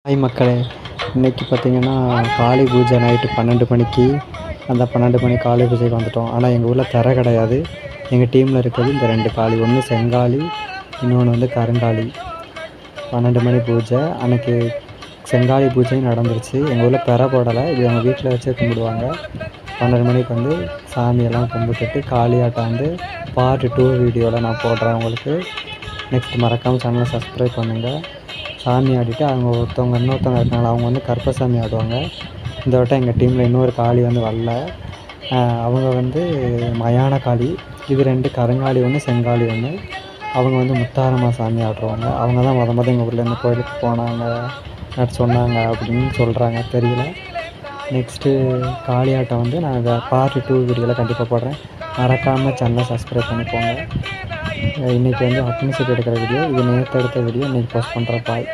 Hi மக்களே, இன்றைக்கி பார்த்திங்கன்னா காளி பூஜை நைட்டு 12 மணிக்கு. அந்த 12 மணி காளி பூஜைக்கு வந்துவிட்டோம். ஆனால் எங்கள் ஊரில் திரை கிடையாது. எங்கள் டீமில் இருக்கிறது இந்த 2 காளி, ஒன்று செங்காளி, இன்னொன்று வந்து கருங்காளி. 12 மணி பூஜை அன்றைக்கி செங்காளி பூஜையும் நடந்துருச்சு. எங்கள் ஊரில் திரை போடலை, இது எங்கள் வீட்டில் வச்சு கும்பிடுவாங்க. 12 மணிக்கு வந்து சாமியெல்லாம் கும்பிட்டுட்டு காளியாட்டம் வந்து பார்ட் 2 வீடியோவில் நான் போடுறேன் உங்களுக்கு. நெக்ஸ்ட் மறக்காமல் சேனலை சப்ஸ்கிரைப் பண்ணுங்கள். சாமி ஆடிட்டு அவங்க இன்னொருத்தவங்க இருக்காங்க, அவங்க வந்து கருப்பசாமி ஆடுவாங்க. இந்த வட்டம் எங்கள் டீமில் இன்னொரு காளி வந்து வரல. அவங்க வந்து மயான காளி. இது 2 கருங்காலி ஒன்று, செங்காலி ஒன்று. அவங்க வந்து முத்தாரம்மா சாமி ஆடுறவங்க. அவங்க தான் மொதல் எங்கள் ஊரில் இந்த கோயிலுக்கு போனாங்க சொன்னாங்க அப்படின்னு சொல்கிறாங்க, தெரியல. நெக்ஸ்ட்டு காளியாட்டம் வந்து நான் இதை பார்ட் 2 வீடியோவில் கண்டிப்பாக போடுறேன். மறக்காமல் சேனலை சப்ஸ்கிரைப் பண்ணிக்கோங்க. இன்றைக்கி வந்து அக்னி சட்டி எடுக்கிற வீடியோ, இது நேற்று எடுத்த வீடியோ இன்றைக்கி போஸ்ட் பண்ணுறேன். பாய்.